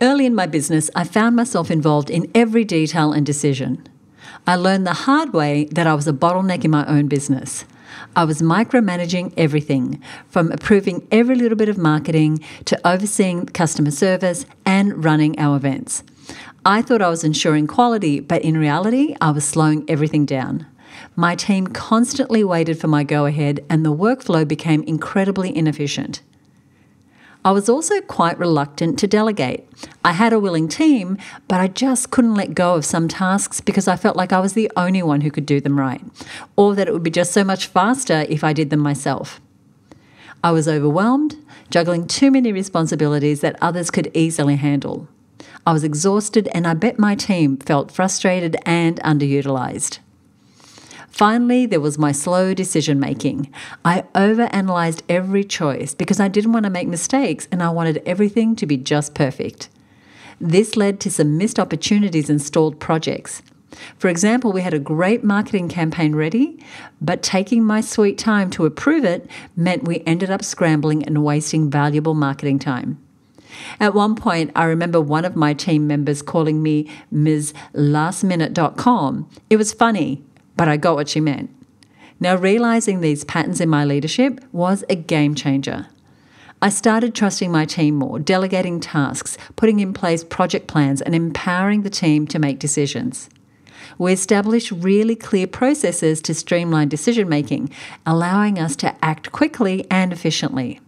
Early in my business, I found myself involved in every detail and decision. I learned the hard way that I was a bottleneck in my own business. I was micromanaging everything, from approving every little bit of marketing to overseeing customer service and running our events. I thought I was ensuring quality, but in reality, I was slowing everything down. My team constantly waited for my go-ahead, and the workflow became incredibly inefficient. I was also quite reluctant to delegate. I had a willing team, but I just couldn't let go of some tasks because I felt like I was the only one who could do them right, or that it would be just so much faster if I did them myself. I was overwhelmed, juggling too many responsibilities that others could easily handle. I was exhausted, and I bet my team felt frustrated and underutilized. Finally, there was my slow decision-making. I overanalyzed every choice because I didn't want to make mistakes and I wanted everything to be just perfect. This led to some missed opportunities and stalled projects. For example, we had a great marketing campaign ready, but taking my sweet time to approve it meant we ended up scrambling and wasting valuable marketing time. At one point, I remember one of my team members calling me Ms. Lastminute.com. It was funny, but I got what she meant. Now, realizing these patterns in my leadership was a game changer. I started trusting my team more, delegating tasks, putting in place project plans, and empowering the team to make decisions. We established really clear processes to streamline decision-making, allowing us to act quickly and efficiently.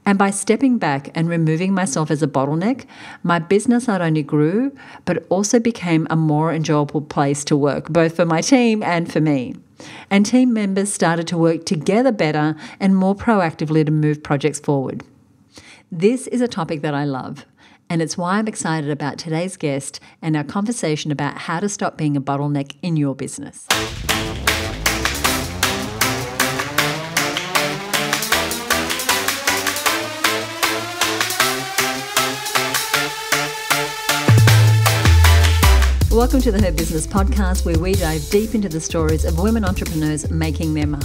And by stepping back and removing myself as a bottleneck, my business not only grew, but also became a more enjoyable place to work, both for my team and for me. And team members started to work together better and more proactively to move projects forward. This is a topic that I love, and it's why I'm excited about today's guest and our conversation about how to stop being a bottleneck in your business. Welcome to the HerBusiness Podcast, where we dive deep into the stories of women entrepreneurs making their mark.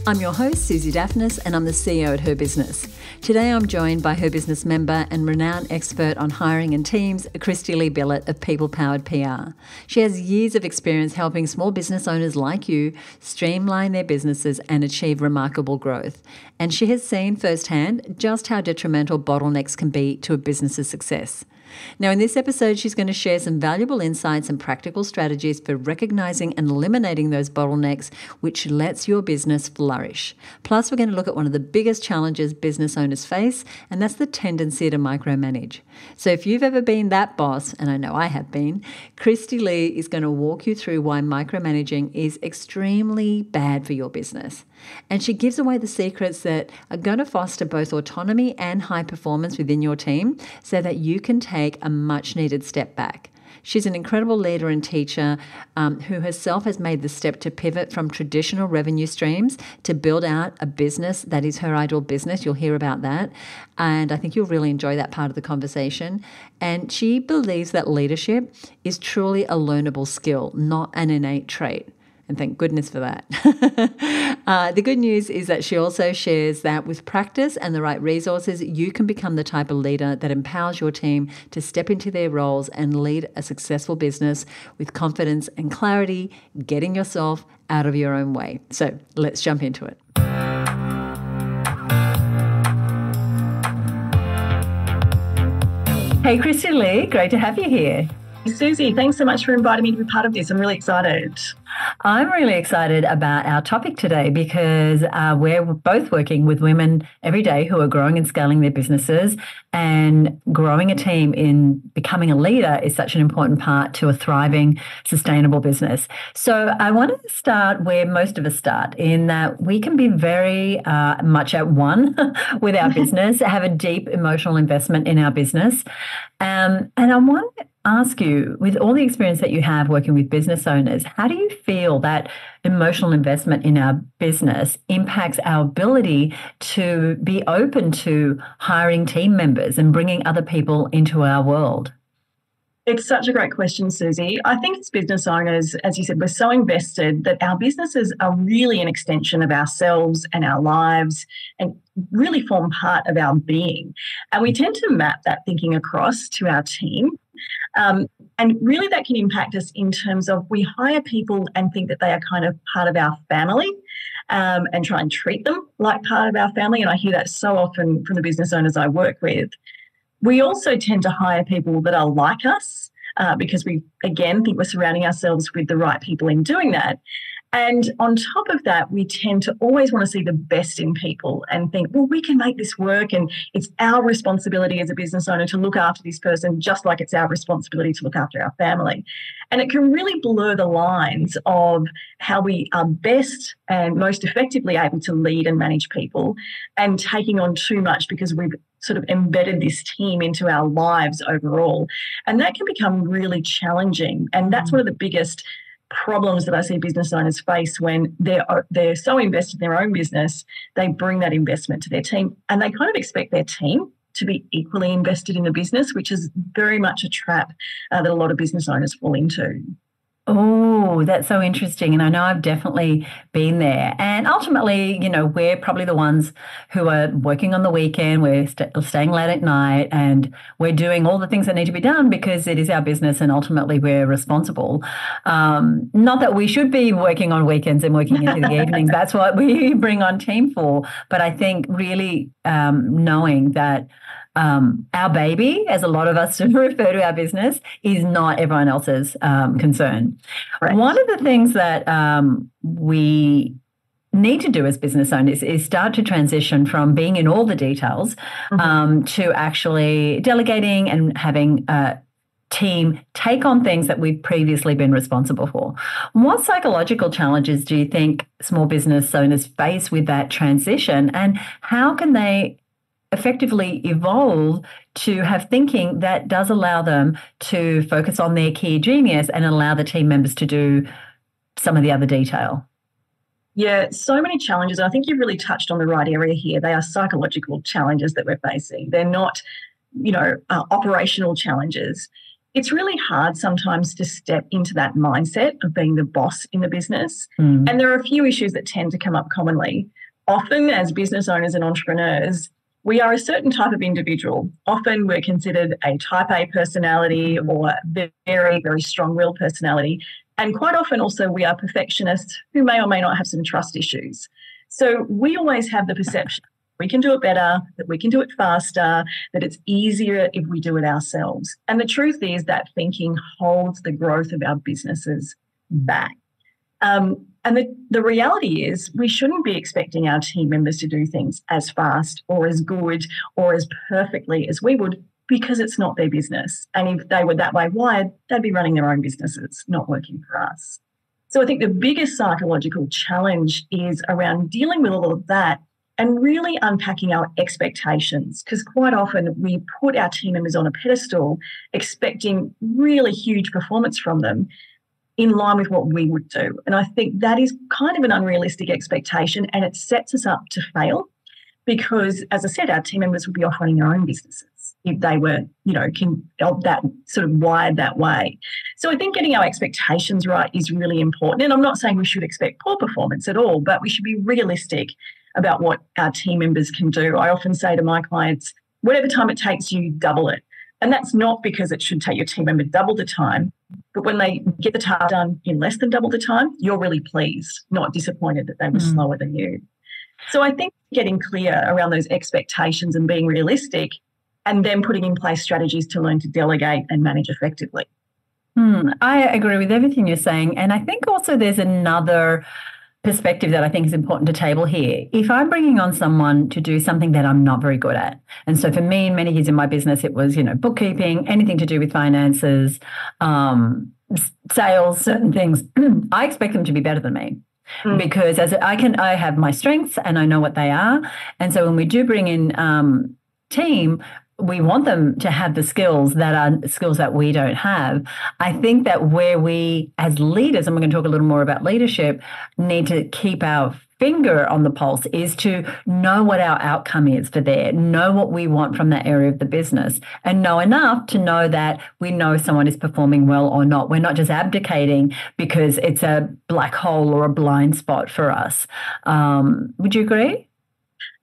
I'm your host, Susie Daphnis, and I'm the CEO at HerBusiness. Today I'm joined by HerBusiness member and renowned expert on hiring and teams, Kristy-Lee Billett of People Powered PR. She has years of experience helping small business owners like you streamline their businesses and achieve remarkable growth. And she has seen firsthand just how detrimental bottlenecks can be to a business's success. Now, in this episode, she's going to share some valuable insights and practical strategies for recognizing and eliminating those bottlenecks, which lets your business flourish. Plus, we're going to look at one of the biggest challenges business owners face, and that's the tendency to micromanage. So if you've ever been that boss, and I know I have been, Kristy-Lee is going to walk you through why micromanaging is extremely bad for your business. And she gives away the secrets that are going to foster both autonomy and high performance within your team so that you can take a much needed step back. She's an incredible leader and teacher who herself has made the step to pivot from traditional revenue streams to build out a business that is her ideal business. You'll hear about that. And I think you'll really enjoy that part of the conversation. And she believes that leadership is truly a learnable skill, not an innate trait. And thank goodness for that. The good news is that she also shares that with practice and the right resources, you can become the type of leader that empowers your team to step into their roles and lead a successful business with confidence and clarity, getting yourself out of your own way. So let's jump into it. Hey, Kristy-Lee, great to have you here. Susie, thanks so much for inviting me to be part of this. I'm really excited. I'm really excited about our topic today because we're both working with women every day who are growing and scaling their businesses, and growing a team in becoming a leader is such an important part to a thriving, sustainable business. So I wanted to start where most of us start, in that we can be very much at one with our business, have a deep emotional investment in our business. And I want to ask you, with all the experience that you have working with business owners, how do you feel that emotional investment in our business impacts our ability to be open to hiring team members and bringing other people into our world? It's such a great question, Susie. I think as business owners, as you said, we're so invested that our businesses are really an extension of ourselves and our lives and really form part of our being. And we tend to map that thinking across to our team. And really that can impact us in terms of we hire people and think that they are kind of part of our family, and try and treat them like part of our family. And I hear that so often from the business owners I work with. We also tend to hire people that are like us, because we, again, think we're surrounding ourselves with the right people in doing that. And on top of that, we tend to always want to see the best in people and think, well, we can make this work, and it's our responsibility as a business owner to look after this person just like it's our responsibility to look after our family. And it can really blur the lines of how we are best and most effectively able to lead and manage people, and taking on too much because we've sort of embedded this team into our lives overall. And that can become really challenging. And that's one of the biggest problems that I see business owners face when they're so invested in their own business, they bring that investment to their team, and they kind of expect their team to be equally invested in the business, which is very much a trap that a lot of business owners fall into. Oh, that's so interesting. And I know I've definitely been there. And ultimately, we're probably the ones who are working on the weekend, we're staying late at night, and we're doing all the things that need to be done because it is our business and ultimately we're responsible. Not that we should be working on weekends and working into the evenings. That's what we bring on team for. But I think really knowing that our baby, as a lot of us refer to our business, is not everyone else's concern. Right. One of the things that we need to do as business owners is start to transition from being in all the details to actually delegating and having a team take on things that we've previously been responsible for. What psychological challenges do you think small business owners face with that transition, and how can they effectively evolve to have thinking that does allow them to focus on their key genius and allow the team members to do some of the other detail? Yeah, so many challenges. I think you've really touched on the right area here. They are psychological challenges that we're facing. They're not, operational challenges. It's really hard sometimes to step into that mindset of being the boss in the business. And there are a few issues that tend to come up commonly. Often as business owners and entrepreneurs, we are a certain type of individual. Often we're considered a type A personality or very, very strong-willed personality. And quite often also we are perfectionists who may or may not have some trust issues. So we always have the perception we can do it better, that we can do it faster, that it's easier if we do it ourselves. And the truth is that thinking holds the growth of our businesses back. And the reality is we shouldn't be expecting our team members to do things as fast or as good or as perfectly as we would, because it's not their business. And if they were that way wired, they'd be running their own businesses, not working for us. So I think the biggest psychological challenge is around dealing with all of that and really unpacking our expectations, because quite often we put our team members on a pedestal expecting really huge performance from them in line with what we would do. And I think that is kind of an unrealistic expectation, and it sets us up to fail because, as I said, our team members would be off running their own businesses if they were, that sort of wired that way. So I think getting our expectations right is really important. And I'm not saying we should expect poor performance at all, but we should be realistic about what our team members can do. I often say to my clients, whatever time it takes you, double it. And that's not because it should take your team member double the time, but when they get the task done in less than double the time, you're really pleased, not disappointed that they were slower than you. So I think getting clear around those expectations and being realistic, and then putting in place strategies to learn to delegate and manage effectively. I agree with everything you're saying. And I think also there's another perspective that I think is important to table here. If I'm bringing on someone to do something that I'm not very good at, and so for me, many years in my business, it was, bookkeeping, anything to do with finances, sales, certain things, I expect them to be better than me. Because I have my strengths and I know what they are. And so when we do bring in team, we want them to have the skills that we don't have. I think that where we as leaders, and we're going to talk a little more about leadership, need to keep our finger on the pulse is to know what our outcome is for there, know what we want from that area of the business, and know enough to know that we know someone is performing well or not. We're not just abdicating because it's a black hole or a blind spot for us. Would you agree?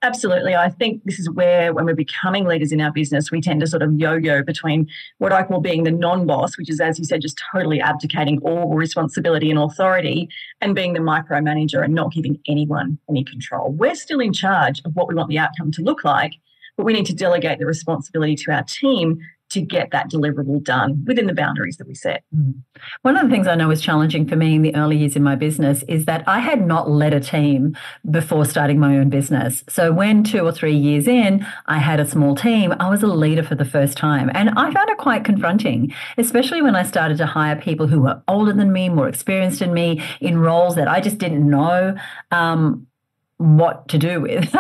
Absolutely. I think this is where, when we're becoming leaders in our business, we tend to sort of yo-yo between what I call being the non-boss, which is, as you said, just totally abdicating all responsibility and authority, and being the micromanager and not giving anyone any control. We're still in charge of what we want the outcome to look like, but we need to delegate the responsibility to our team to get that deliverable done within the boundaries that we set. One of the things I know was challenging for me in the early years in my business is that I had not led a team before starting my own business. So when 2 or 3 years in, I had a small team, I was a leader for the first time. And I found it quite confronting, especially when I started to hire people who were older than me, more experienced than me, in roles that I just didn't know what to do with.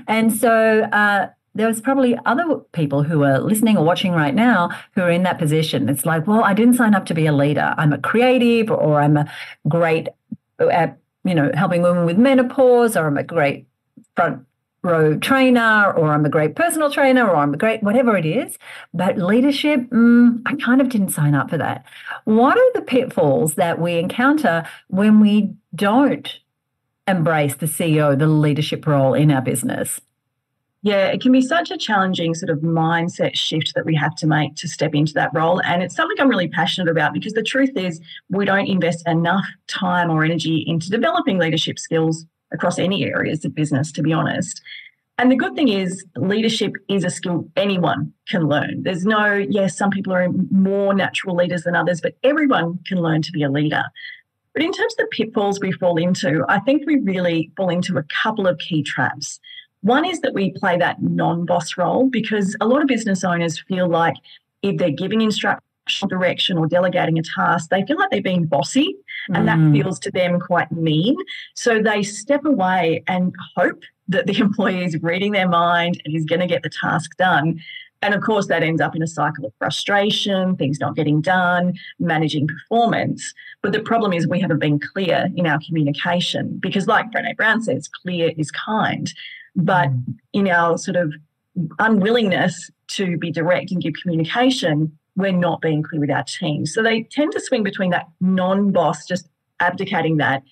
And so there was probably other people who are listening or watching right now who are in that position. It's like, well, I didn't sign up to be a leader. I'm a creative, or I'm a great at, helping women with menopause, or I'm a great front row trainer, or I'm a great personal trainer, or I'm a great whatever it is. But leadership, I kind of didn't sign up for that. What are the pitfalls that we encounter when we don't embrace the CEO, the leadership role in our business? Yeah, it can be such a challenging sort of mindset shift that we have to make to step into that role. And it's something I'm really passionate about, because the truth is we don't invest enough time or energy into developing leadership skills across any areas of business, to be honest. And the good thing is, leadership is a skill anyone can learn. There's no, yes, some people are more natural leaders than others, but everyone can learn to be a leader. But in terms of the pitfalls we fall into, I think we really fall into a couple of key traps. One is that we play that non-boss role, because a lot of business owners feel like if they're giving instruction, direction, or delegating a task, they feel like they're being bossy, and that feels to them quite mean. So they step away and hope that the employee is reading their mind and is going to get the task done. And of course, that ends up in a cycle of frustration, things not getting done, managing performance. But the problem is we haven't been clear in our communication, because like Brené Brown says, clear is kind. But in our sort of unwillingness to be direct and give communication, we're not being clear with our team. So they tend to swing between that non-boss, just abdicating that,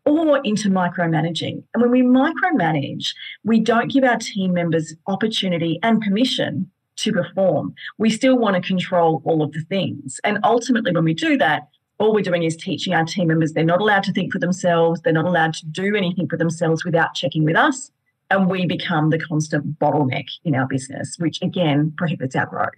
or into micromanaging. And when we micromanage, we don't give our team members opportunity and permission to perform. We still want to control all of the things. And ultimately, when we do that, all we're doing is teaching our team members they're not allowed to think for themselves. They're not allowed to do anything for themselves without checking with us. And we become the constant bottleneck in our business, which again prohibits our growth.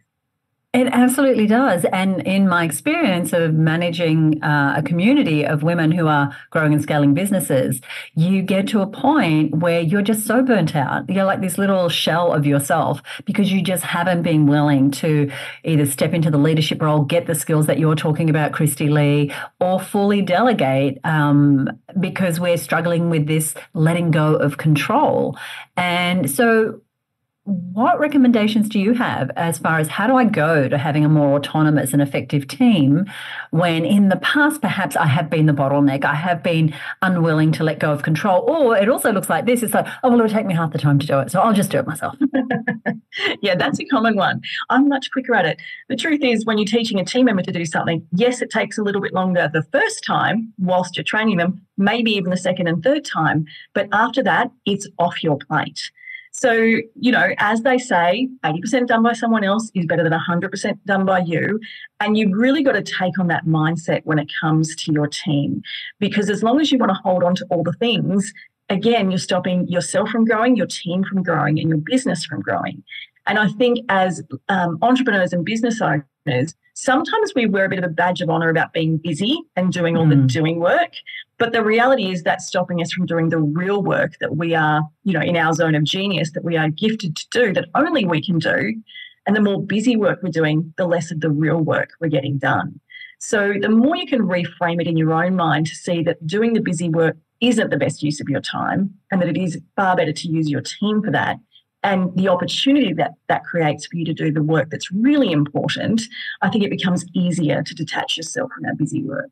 It absolutely does. And in my experience of managing a community of women who are growing and scaling businesses, you get to a point where you're just so burnt out. You're like this little shell of yourself, because you just haven't been willing to either step into the leadership role, get the skills that you're talking about, Kristy-Lee, or fully delegate, because we're struggling with this letting go of control. And so what recommendations do you have as far as how do I go to having a more autonomous and effective team when in the past perhaps I have been the bottleneck, I have been unwilling to let go of control, or it also looks like this, it's like, oh, well, it'll take me half the time to do it, so I'll just do it myself. Yeah, that's a common one. I'm much quicker at it. The truth is, when you're teaching a team member to do something, yes, it takes a little bit longer the first time whilst you're training them, maybe even the second and third time, but after that, it's off your plate. So, as they say, 80% done by someone else is better than 100% done by you. And you've really got to take on that mindset when it comes to your team, because as long as you want to hold on to all the things, again, you're stopping yourself from growing, your team from growing, and your business from growing. And I think as entrepreneurs and business owners, sometimes we wear a bit of a badge of honor about being busy and doing all the doing work. But the reality is that's stopping us from doing the real work that we are, in our zone of genius, that we are gifted to do, that only we can do. And the more busy work we're doing, the less of the real work we're getting done. So the more you can reframe it in your own mind to see that doing the busy work isn't the best use of your time, and that it is far better to use your team for that, and the opportunity that creates for you to do the work that's really important, I think it becomes easier to detach yourself from that busy work.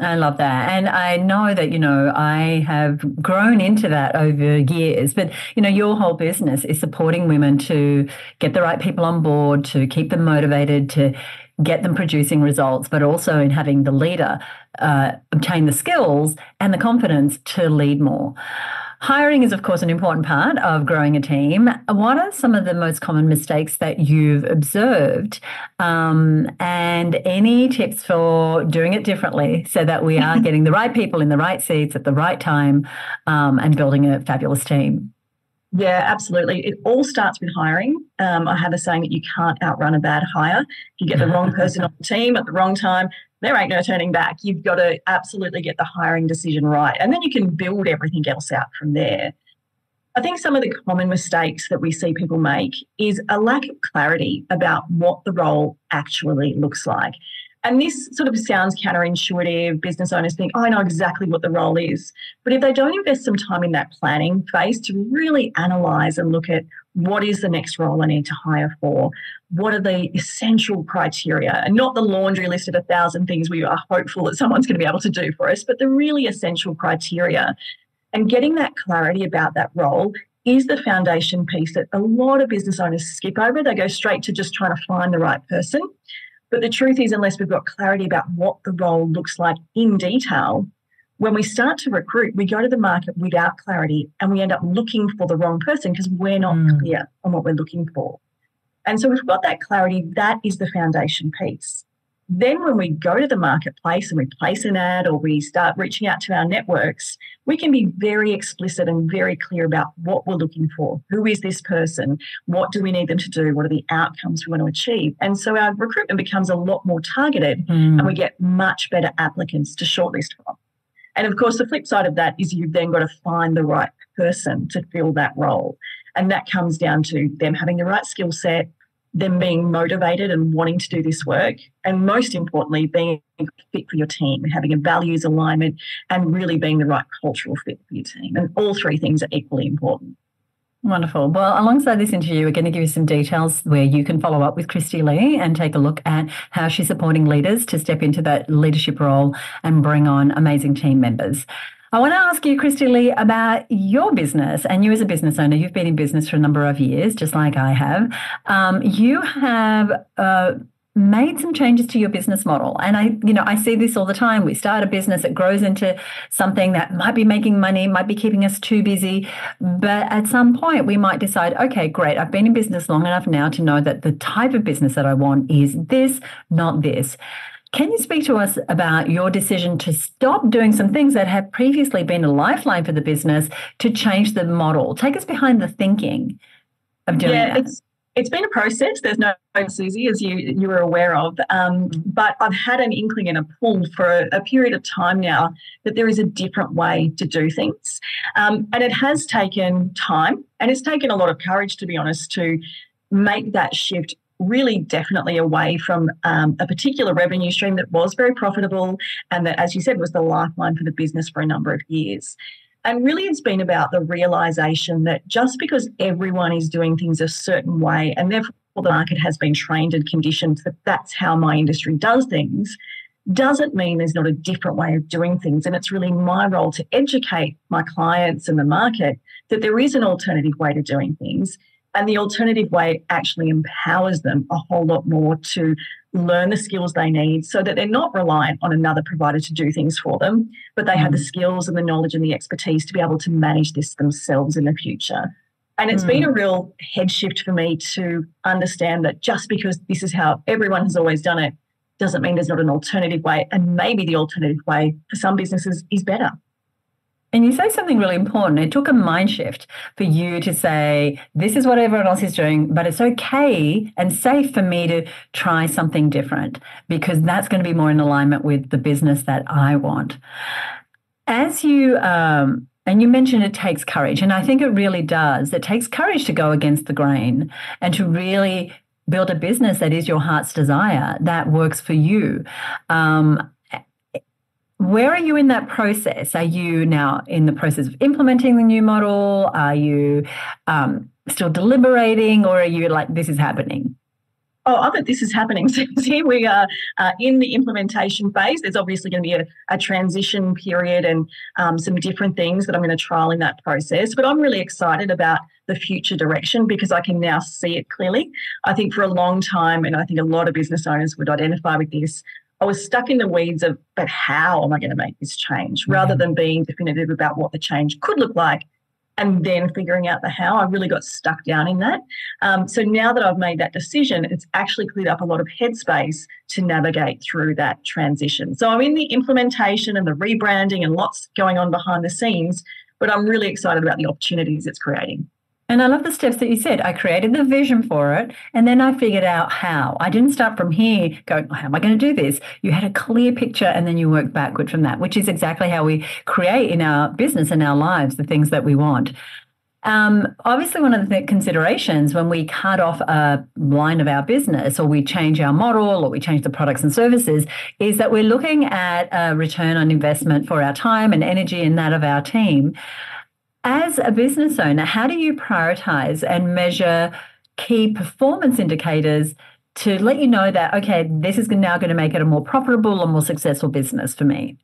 I love that. And I know that, I have grown into that over years, but, your whole business is supporting women to get the right people on board, to keep them motivated, to get them producing results, but also in having the leader obtain the skills and the confidence to lead more. Hiring is, of course, an important part of growing a team. What are some of the most common mistakes that you've observed, and any tips for doing it differently so that we are getting the right people in the right seats at the right time, and building a fabulous team? Yeah, absolutely. It all starts with hiring. I have a saying that you can't outrun a bad hire. If you get the wrong person on the team at the wrong time, there ain't no turning back. You've got to absolutely get the hiring decision right. And then you can build everything else out from there. I think some of the common mistakes that we see people make is a lack of clarity about what the role actually looks like. And this sort of sounds counterintuitive. Business owners think, I know exactly what the role is. But if they don't invest some time in that planning phase to really analyse and look at what is the next role I need to hire for, what are the essential criteria, and not the laundry list of 1,000 things we are hopeful that someone's going to be able to do for us, but the really essential criteria. And getting that clarity about that role is the foundation piece that a lot of business owners skip over. They go straight to just trying to find the right person. But the truth is, unless we've got clarity about what the role looks like in detail, when we start to recruit, we go to the market without clarity and we end up looking for the wrong person because we're not clear on what we're looking for. And so we've got that clarity. That is the foundation piece. Then when we go to the marketplace and we place an ad or we start reaching out to our networks, we can be very explicit and very clear about what we're looking for. Who is this person? What do we need them to do? What are the outcomes we want to achieve? And so our recruitment becomes a lot more targeted and we get much better applicants to shortlist from. And of course, the flip side of that is you've then got to find the right person to fill that role. And that comes down to them having the right skill set, them being motivated and wanting to do this work, and most importantly, being fit for your team, having a values alignment and really being the right cultural fit for your team. And all three things are equally important. Wonderful. Well, alongside this interview, we're going to give you some details where you can follow up with Kristy-Lee and take a look at how she's supporting leaders to step into that leadership role and bring on amazing team members. I want to ask you, Kristy-Lee, about your business. And you as a business owner, you've been in business for a number of years, just like I have. You have made some changes to your business model. And I see this all the time. We start a business, it grows into something that might be making money, might be keeping us too busy. But at some point, we might decide, okay, great, I've been in business long enough now to know that the type of business that I want is this, not this. Can you speak to us about your decision to stop doing some things that have previously been a lifeline for the business to change the model? Take us behind the thinking of doing that. It's been a process. There's no Susie, as you were aware of. But I've had an inkling and a pull for a period of time now that there is a different way to do things. And it has taken time, and it's taken a lot of courage, to be honest, to make that shift really definitely away from a particular revenue stream that was very profitable and that, as you said, was the lifeline for the business for a number of years. And really it's been about the realisation that just because everyone is doing things a certain way and therefore the market has been trained and conditioned that that's how my industry does things, doesn't mean there's not a different way of doing things. And it's really my role to educate my clients and the market that there is an alternative way to doing things. And the alternative way actually empowers them a whole lot more to learn the skills they need so that they're not reliant on another provider to do things for them, but they have the skills and the knowledge and the expertise to be able to manage this themselves in the future. And it's been a real head shift for me to understand that just because this is how everyone has always done it doesn't mean there's not an alternative way. And maybe the alternative way for some businesses is better. And you say something really important. It took a mind shift for you to say, this is what everyone else is doing, but it's okay and safe for me to try something different because that's going to be more in alignment with the business that I want. As you, and you mentioned it takes courage, and I think it really does. It takes courage to go against the grain and to really build a business that is your heart's desire, that works for you. Where are you in that process? Are you now in the process of implementing the new model? Are you still deliberating, or are you like, this is happening? I bet this is happening. So here we are in the implementation phase. There's obviously going to be a transition period and some different things that I'm going to trial in that process. But I'm really excited about the future direction because I can now see it clearly. I think for a long time, and I think a lot of business owners would identify with this, I was stuck in the weeds of, but how am I going to make this change? Rather than being definitive about what the change could look like and then figuring out the how, I really got stuck down in that. So now that I've made that decision, it's actually cleared up a lot of headspace to navigate through that transition. So I'm in the implementation and the rebranding and lots going on behind the scenes, but I'm really excited about the opportunities it's creating. And I love the steps that you said. I created the vision for it, and then I figured out how. I didn't start from here going, how am I going to do this? You had a clear picture, and then you worked backward from that, which is exactly how we create in our business and our lives the things that we want. Obviously, one of the considerations when we cut off a line of our business or we change our model or we change the products and services is that we're looking at a return on investment for our time and energy and that of our team. As a business owner, how do you prioritize and measure key performance indicators to let you know that, okay, this is now going to make it a more profitable or more successful business for me?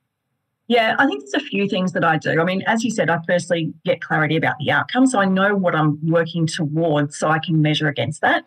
Yeah, I think there's a few things that I do. I mean, as you said, I firstly get clarity about the outcome. So I know what I'm working towards so I can measure against that.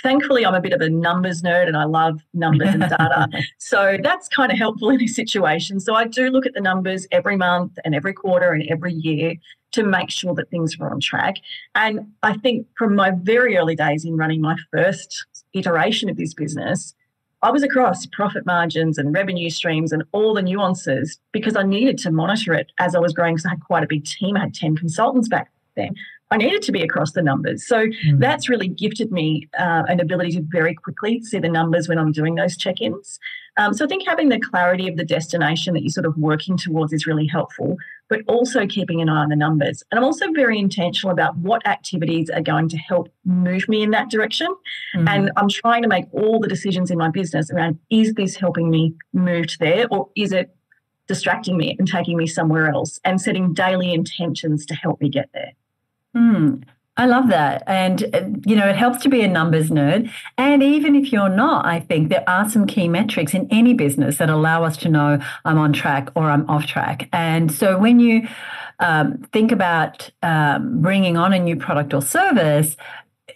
Thankfully, I'm a bit of a numbers nerd and I love numbers and data. So that's kind of helpful in this situation. So I do look at the numbers every month and every quarter and every year to make sure that things are on track. And I think from my very early days in running my first iteration of this business, I was across profit margins and revenue streams and all the nuances because I needed to monitor it as I was growing because I had quite a big team. I had 10 consultants back then. I needed to be across the numbers. So that's really gifted me an ability to very quickly see the numbers when I'm doing those check-ins. So I think having the clarity of the destination that you're sort of working towards is really helpful, but also keeping an eye on the numbers. And I'm also very intentional about what activities are going to help move me in that direction. And I'm trying to make all the decisions in my business around, is this helping me move to there or is it distracting me and taking me somewhere else, and setting daily intentions to help me get there. I love that. And, it helps to be a numbers nerd. And even if you're not, I think there are some key metrics in any business that allow us to know I'm on track or I'm off track. And so when you think about bringing on a new product or service,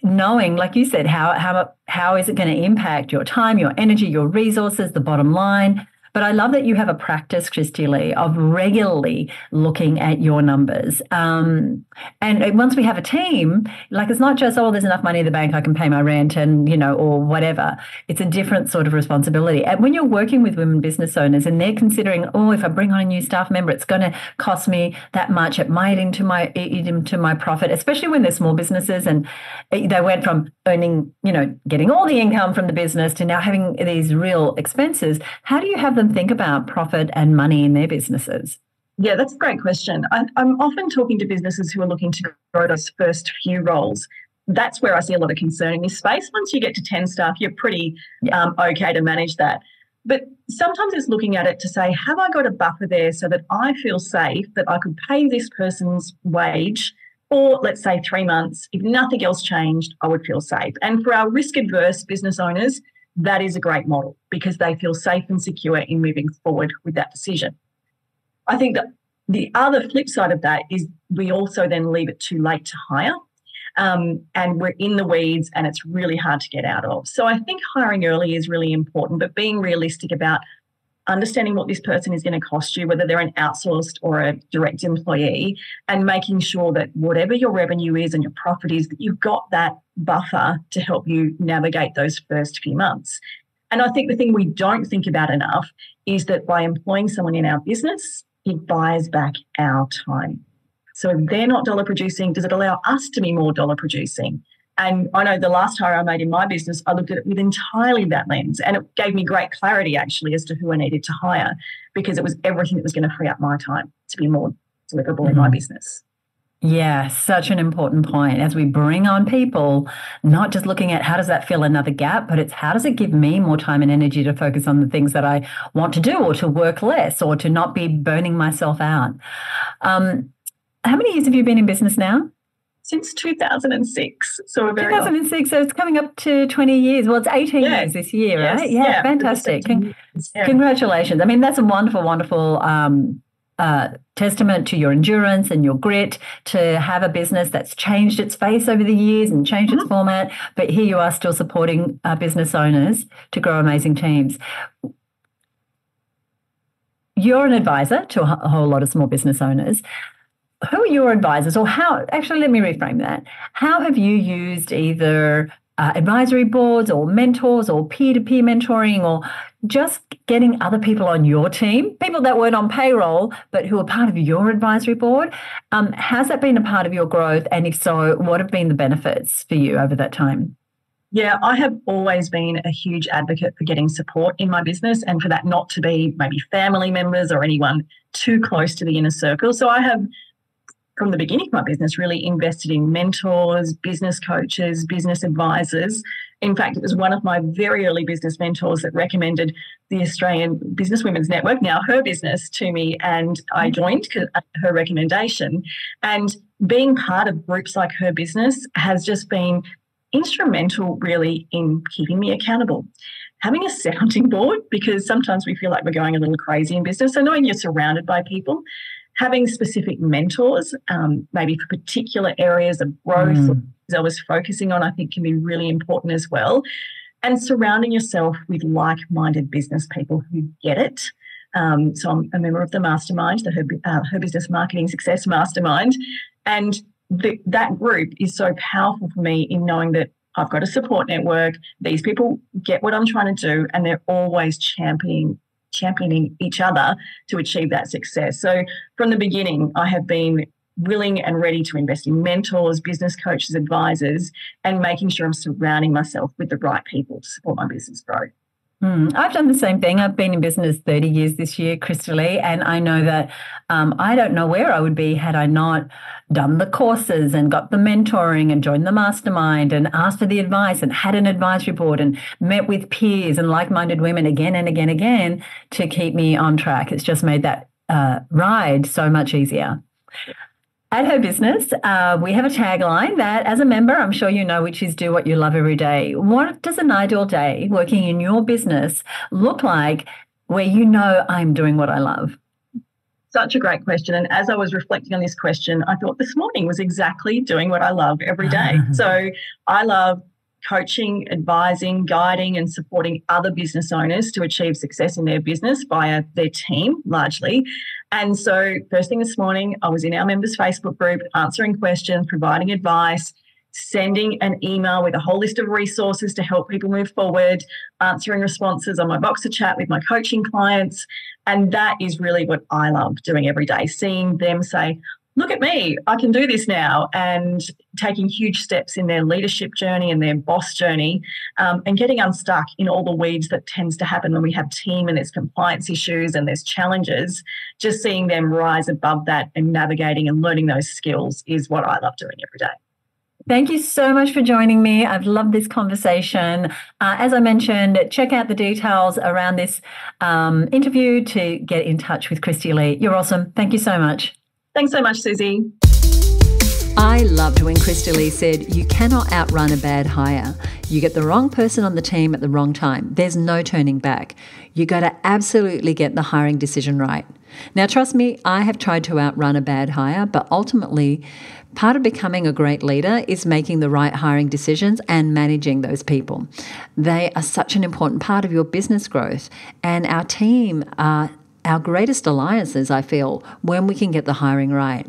knowing, like you said, how is it going to impact your time, your energy, your resources, the bottom line. But I love that you have a practice, Kristy-Lee, of regularly looking at your numbers. And once we have a team, like it's not just, there's enough money in the bank, I can pay my rent and, or whatever. It's a different sort of responsibility. And when you're working with women business owners and they're considering, if I bring on a new staff member, it's going to cost me that much. It might eat into my profit, especially when they're small businesses and they went from earning, getting all the income from the business to now having these real expenses. How do you have them think about profit and money in their businesses? Yeah, that's a great question. I'm often talking to businesses who are looking to grow those first few roles. That's where I see a lot of concern in this space. Once you get to 10 staff, you're pretty okay to manage that. But sometimes it's looking at it to say, have I got a buffer there so that I feel safe that I could pay this person's wage for, let's say, 3 months. If nothing else changed, I would feel safe. And for our risk-adverse business owners, that is a great model because they feel safe and secure in moving forward with that decision. I think that the other flip side of that is we also then leave it too late to hire, and we're in the weeds and it's really hard to get out of. So I think hiring early is really important, but being realistic about understanding what this person is going to cost you, whether they're an outsourced or a direct employee, and making sure that whatever your revenue is and your profit is, that you've got that buffer to help you navigate those first few months. And I think the thing we don't think about enough is that by employing someone in our business, it buys back our time. So if they're not dollar producing, does it allow us to be more dollar producing? And I know the last hire I made in my business, I looked at it with entirely that lens, and it gave me great clarity actually as to who I needed to hire, because it was everything that was going to free up my time to be more deliverable in my business. Yeah, such an important point. As we bring on people, not just looking at how does that fill another gap, but it's how does it give me more time and energy to focus on the things that I want to do, or to work less, or to not be burning myself out. How many years have you been in business now? Since 2006. So we're very 2006, so it's coming up to 20 years. Well, it's 18 years this year, right? Yeah, fantastic. Congratulations. I mean, that's a wonderful, wonderful testament to your endurance and your grit to have a business that's changed its face over the years and changed its format, but here you are still supporting business owners to grow amazing teams. You're an advisor to a whole lot of small business owners. Who are your advisors, or how, actually, let me reframe that. How have you used either advisory boards or mentors or peer-to-peer mentoring, or just getting other people on your team, people that weren't on payroll, but who are part of your advisory board? Has that been a part of your growth? And if so, what have been the benefits for you over that time? Yeah, I have always been a huge advocate for getting support in my business, and for that not to be maybe family members or anyone too close to the inner circle. So I have, from the beginning of my business, really invested in mentors, business coaches, business advisors. In fact, it was one of my very early business mentors that recommended the Australian Business Women's Network, now HerBusiness, to me, and I joined her recommendation. And being part of groups like HerBusiness has just been instrumental, really, in keeping me accountable. Having a sounding board, because sometimes we feel like we're going a little crazy in business. So knowing you're surrounded by people, having specific mentors, maybe for particular areas of growth I was focusing on, I think can be really important as well. And surrounding yourself with like-minded business people who get it. So I'm a member of the mastermind, the Her Business Marketing Success Mastermind. And that group is so powerful for me in knowing that I've got a support network. These people get what I'm trying to do, and they're always championing each other to achieve that success. So from the beginning, I have been willing and ready to invest in mentors, business coaches, advisors, and making sure I'm surrounding myself with the right people to support my business growth. I've done the same thing. I've been in business 30 years this year, Kristy-Lee, and I know that I don't know where I would be had I not done the courses and got the mentoring and joined the mastermind and asked for the advice and had an advisory board and met with peers and like-minded women again and again to keep me on track. It's just made that ride so much easier. At Her Business, we have a tagline that, as a member, I'm sure you know, which is do what you love every day. What does an ideal day working in your business look like where you know I'm doing what I love? Such a great question. And as I was reflecting on this question, I thought this morning was exactly doing what I love every day. So I love coaching, advising, guiding, and supporting other business owners to achieve success in their business via their team, largely. And so first thing this morning, I was in our members' Facebook group, answering questions, providing advice, sending an email with a whole list of resources to help people move forward, answering responses on my Boxer chat with my coaching clients. And that is really what I love doing every day, seeing them say, look at me, I can do this now, and taking huge steps in their leadership journey and their boss journey, and getting unstuck in all the weeds that tends to happen when we have team and there's compliance issues and there's challenges. Just seeing them rise above that and navigating and learning those skills is what I love doing every day. Thank you so much for joining me. I've loved this conversation. As I mentioned, check out the details around this interview to get in touch with Kristy-Lee. You're awesome. Thank you so much. Thanks so much, Susie. I loved when Kristy-Lee said, you cannot outrun a bad hire. You get the wrong person on the team at the wrong time. There's no turning back. You got to absolutely get the hiring decision right. Now, trust me, I have tried to outrun a bad hire, but ultimately, part of becoming a great leader is making the right hiring decisions and managing those people. They are such an important part of your business growth, and our team are our greatest alliances, I feel, when we can get the hiring right.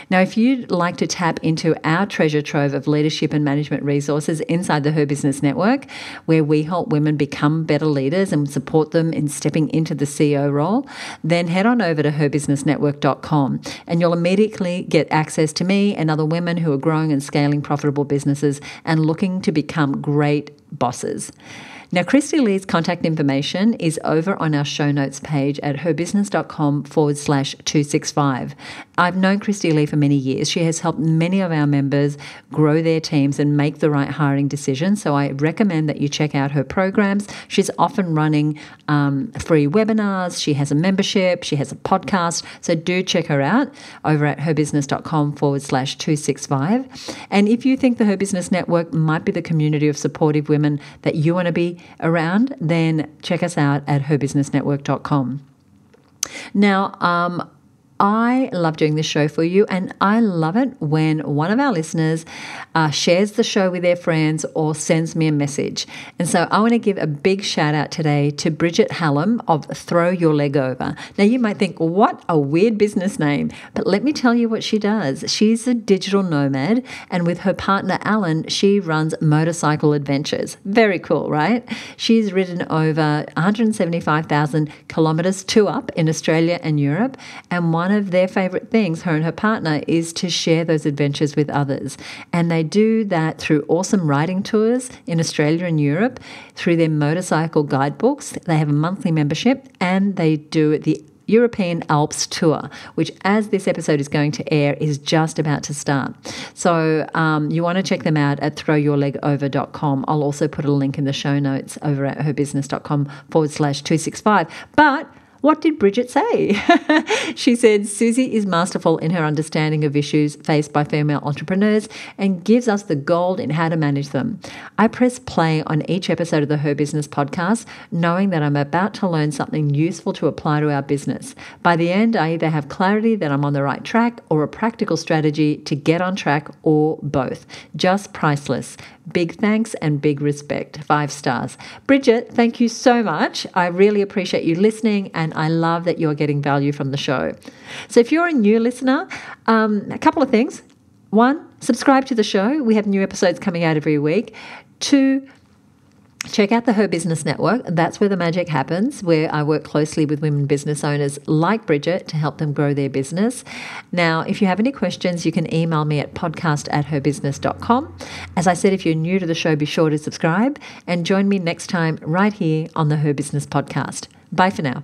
Now, if you'd like to tap into our treasure trove of leadership and management resources inside the Her Business Network, where we help women become better leaders and support them in stepping into the CEO role, then head on over to herbusinessnetwork.com and you'll immediately get access to me and other women who are growing and scaling profitable businesses and looking to become great bosses. Now, Kristy-Lee's contact information is over on our show notes page at herbusiness.com/265. I've known Kristy-Lee for many years. She has helped many of our members grow their teams and make the right hiring decisions. So I recommend that you check out her programs. She's often running free webinars. She has a membership. She has a podcast. So do check her out over at herbusiness.com/265. And if you think the Her Business Network might be the community of supportive women that you want to be around, then check us out at herbusinessnetwork.com. Now, I love doing this show for you, and I love it when one of our listeners shares the show with their friends or sends me a message. And so I want to give a big shout out today to Bridget Hallam of Throw Your Leg Over. Now you might think, what a weird business name, but let me tell you what she does. She's a digital nomad, and with her partner Alan, she runs motorcycle adventures. Very cool, right? She's ridden over 175,000 kilometers to up in Australia and Europe, and one of their favorite things, her and her partner, is to share those adventures with others. And they do that through awesome riding tours in Australia and Europe, through their motorcycle guidebooks. They have a monthly membership, and they do the European Alps tour, which, as this episode is going to air, is just about to start. So you want to check them out at throwyourlegover.com. I'll also put a link in the show notes over at herbusiness.com/265. But what did Bridget say? She said, Susie is masterful in her understanding of issues faced by female entrepreneurs and gives us the gold in how to manage them. I press play on each episode of the Her Business podcast, knowing that I'm about to learn something useful to apply to our business. By the end, I either have clarity that I'm on the right track or a practical strategy to get on track, or both. Just priceless. Big thanks and big respect. 5 stars. Bridget, thank you so much. I really appreciate you listening, and I love that you're getting value from the show. So if you're a new listener, a couple of things. 1, subscribe to the show. We have new episodes coming out every week. 2, check out the Her Business Network. That's where the magic happens, where I work closely with women business owners like Bridget to help them grow their business. Now, if you have any questions, you can email me at podcast@herbusiness.com. As I said, if you're new to the show, be sure to subscribe and join me next time right here on the Her Business Podcast. Bye for now.